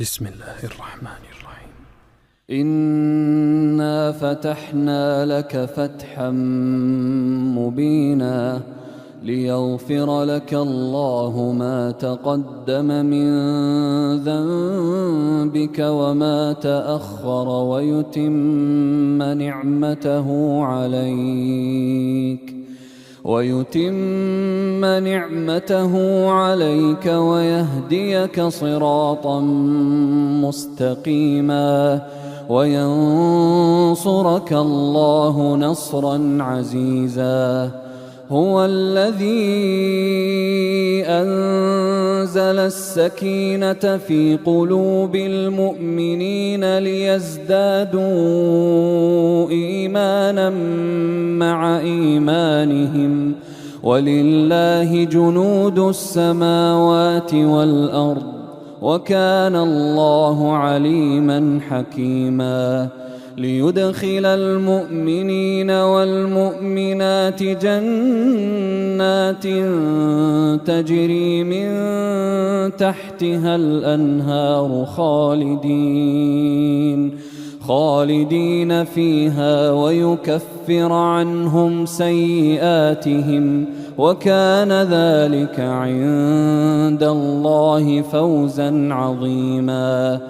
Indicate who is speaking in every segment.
Speaker 1: بسم الله الرحمن الرحيم.
Speaker 2: إنا فتحنا لك فتحا مبينا ليغفر لك الله ما تقدم من ذنبك وما تأخر ويتم نعمته عليك ويهديك صراطا مستقيما وينصرك الله نصرا عزيزا. هو الذي أنزل السكينة في قلوب المؤمنين ليزدادوا إيمانا مع إيمانهم ولله جنود السماوات والأرض وكان الله عليما حكيما. ليدخل المؤمنين والمؤمنات جنات تجري من تحتها الأنهار خالدين فيها ويكفر عنهم سيئاتهم وكان ذلك عند الله فوزا عظيما.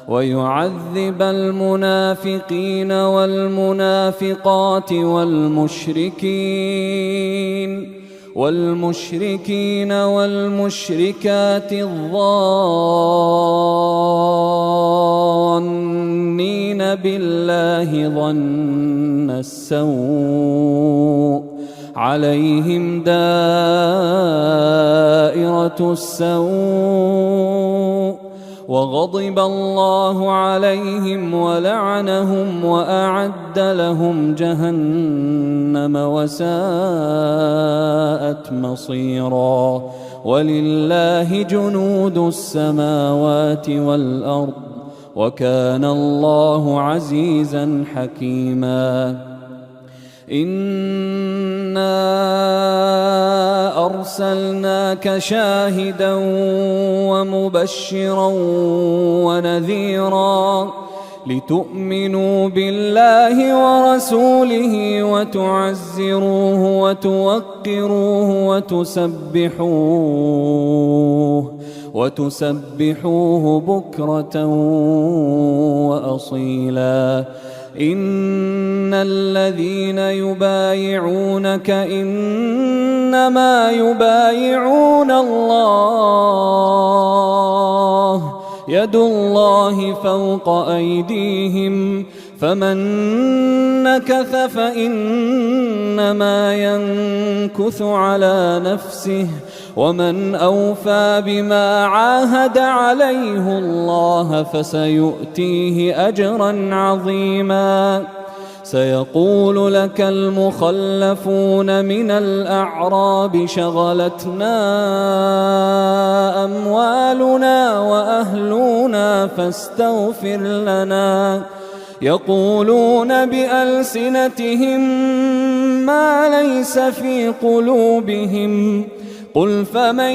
Speaker 2: ويعذب المنافقين والمنافقات والمشركين والمشركات الظانين بالله ظن السوء عليهم دائرة السوء وغضب الله عليهم ولعنهم وأعد لهم جهنم وساءت مصيرا. ولله جنود السماوات والأرض وكان الله عزيزا حكيما. إنا أرسلناك شاهدا ومبشرا ونذيرا لتؤمنوا بالله ورسوله وتعزروه وتوقروه وتسبحوه بكرة وأصيلا. إن الذين يبايعونك إنما يبايعون الله يد الله فوق أيديهم فمن نكث فإنما ينكث على نفسه ومن أوفى بما عاهد عليه الله فسيؤتيه أجرا عظيما. سيقول لك المخلفون من الأعراب شغلتنا أموالنا وأهلنا فاستغفر لنا يقولون بألسنتهم ما ليس في قلوبهم قل فمن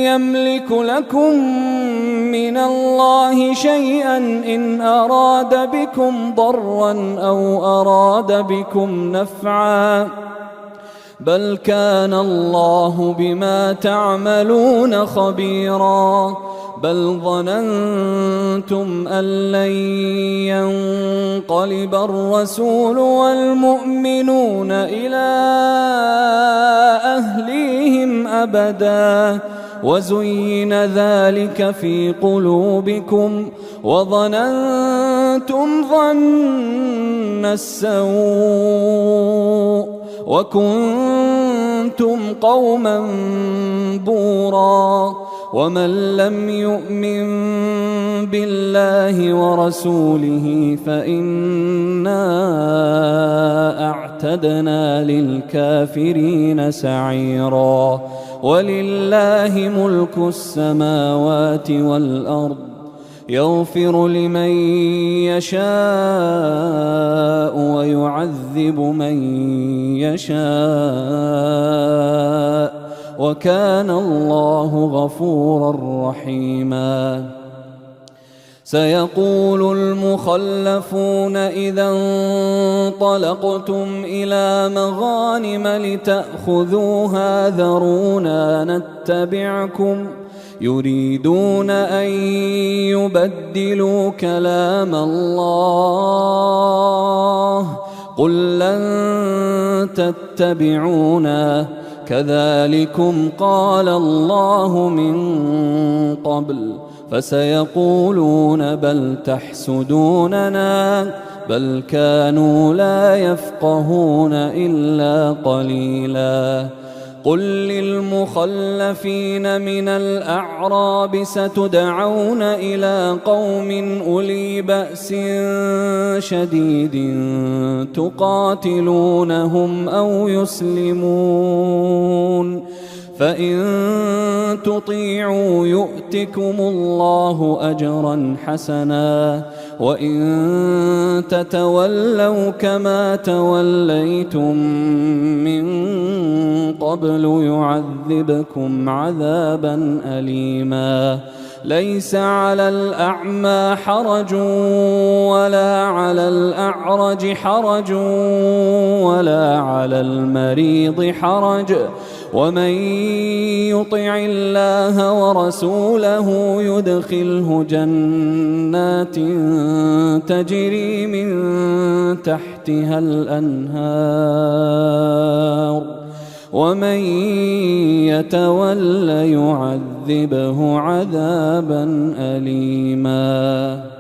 Speaker 2: يملك لكم من الله شيئا إن أراد بكم ضرا أو أراد بكم نفعا بل كان الله بما تعملون خبيرا. بل ظننتم أن لن ينقلب الرسول والمؤمنون إلى أهليهم أبدا وزين ذلك في قلوبكم وظننتم ظن السوء وكنتم قوما بورا. ومن لم يؤمن بالله ورسوله فإنا أعتدنا للكافرين سعيرا. ولله ملك السماوات والأرض يغفر لمن يشاء ويعذب من يشاء وكان الله غفورا رحيما. سيقول المخلفون إذا انطلقتم إلى مغانم لتأخذوها ذرونا نتبعكم يريدون أن يبدلوا كلام الله قل لن تتبعونا كذلكم قال الله من قبل فسيقولون بل تحسدوننا بل كانوا لا يفقهون إلا قليلا قل للمخلفين من الأعراب ستدعون إلى قوم أولي بأس شديد تقاتلونهم أو يسلمون فإن تطيعوا يؤتكم الله أجرا حسنا وإن تتولوا كما توليتم من قبل يعذبكم عذابا أليما ليس على الأعمى حرج ولا على الأعرج حرج ولا على المريض حرج ومن يطع الله ورسوله يدخله جنات تجري من تحتها الأنهار ومن يتول يعذبه عذابا أليما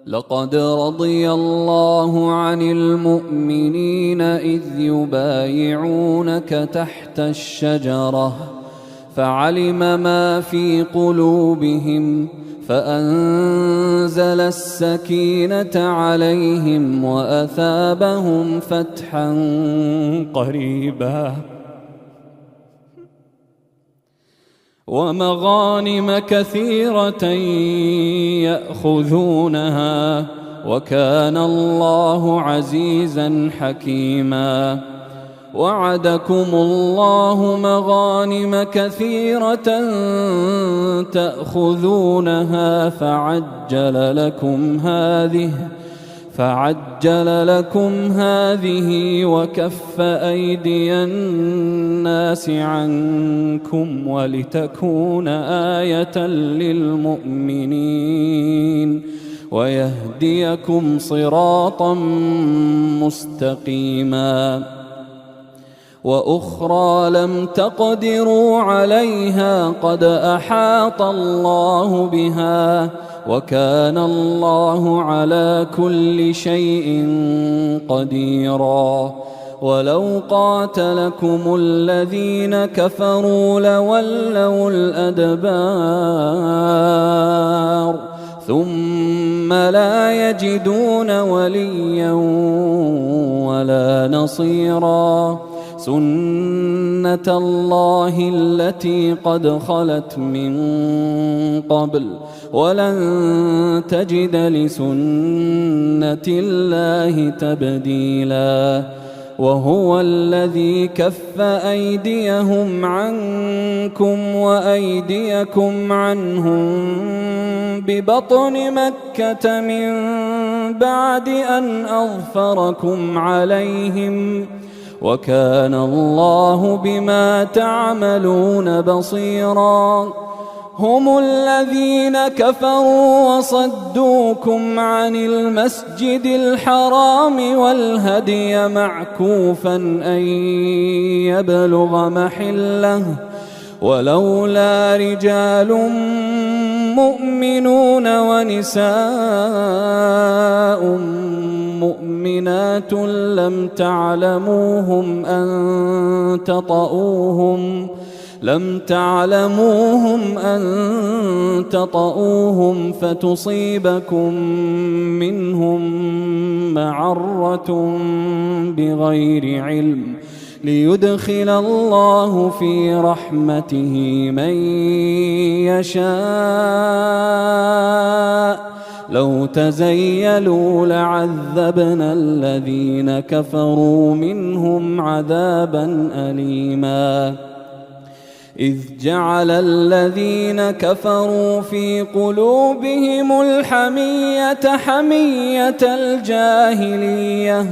Speaker 2: لقد رضي الله عن المؤمنين إذ يبايعونك تحت الشجرة فعلم ما في قلوبهم فأنزل السكينة عليهم وأثابهم فتحا قريبا ومغانم كثيرة يأخذونها وكان الله عزيزا حكيما وعدكم الله مغانم كثيرة تأخذونها فعجل لكم هذه وكف أيدي الناس عنكم ولتكون آية للمؤمنين ويهديكم صراطا مستقيما وأخرى لم تقدروا عليها قد أحاط الله بها وكان الله على كل شيء قديرا ولو قاتلكم الذين كفروا لولوا الأدبار ثم لا يجدون وليا ولا نصيرا سنة الله التي قد خلت من قبل ولن تجد لسنة الله تبديلا وهو الذي كف أيديهم عنكم وأيديكم عنهم ببطن مكة من بعد أن أظفركم عليهم وكان الله بما تعملون بصيرا هم الذين كفروا وصدوكم عن المسجد الحرام والهدي معكوفا أن يبلغ محله ولولا رجال مؤمنون ونساء مؤمنات لم تعلموهم أن تطؤوهم فتصيبكم منهم معرة بغير علم ليدخل الله في رحمته من يشاء لو تزيلوا لعذبنا الذين كفروا منهم عذابا أليما إذ جعل الذين كفروا في قلوبهم الحمية حمية الجاهلية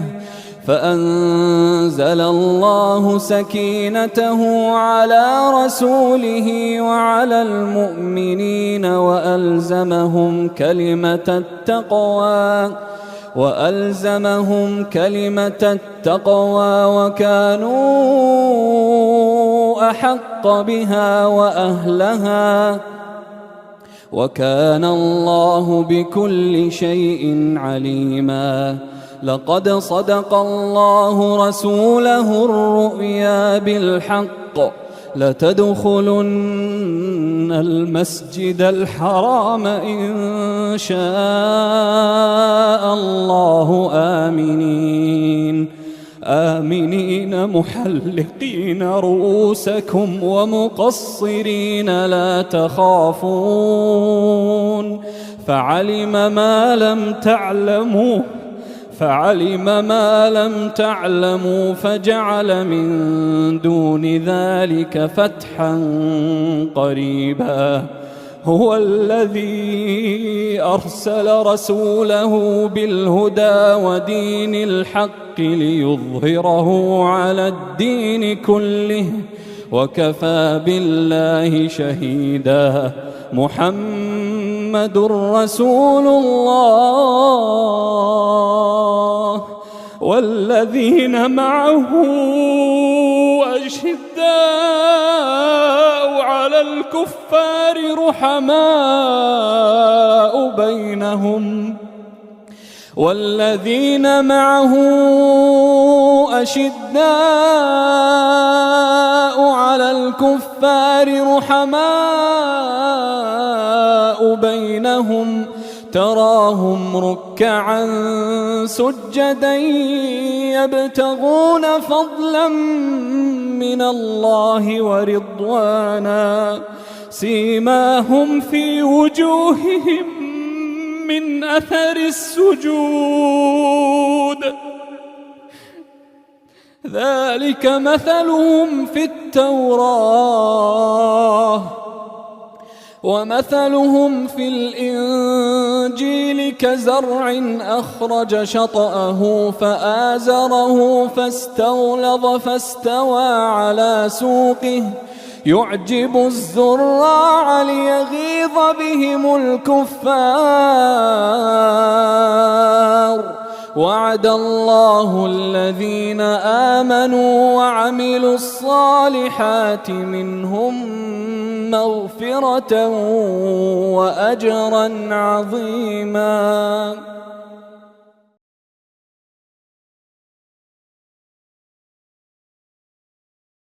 Speaker 2: فأنزل الله سكينته على رسوله وعلى المؤمنين وألزمهم كلمة التقوى وكانوا أحق بها وأهلها وكان الله بكل شيء عليما. لقد صدق الله رسوله الرؤيا بالحق لتدخلن المسجد الحرام إن شاء الله آمنين محلقين رؤوسكم ومقصرين لا تخافون فعلم ما لم تعلموا فجعل من دون ذلك فتحا قريبا. هو الذي أرسل رسوله بالهدى ودين الحق ليظهره على الدين كله وكفى بالله شهيدا. محمد رسول الله والذين معه أشداء على الكفار رحماء بينهم تراهم ركعا سجدا يبتغون فضلا من الله ورضوانا سيماهم في وجوههم من أثر السجود ذلك مثلهم في التوراة ومثلهم في الإنجيل كزرع أخرج شطأه فآزره فاستغلظ فاستوى على سوقه يعجب الزراع ليغيظ بهم الكفار. وعد الله الذين آمنوا وعملوا الصالحات منهم مغفرة وأجرا عظيما.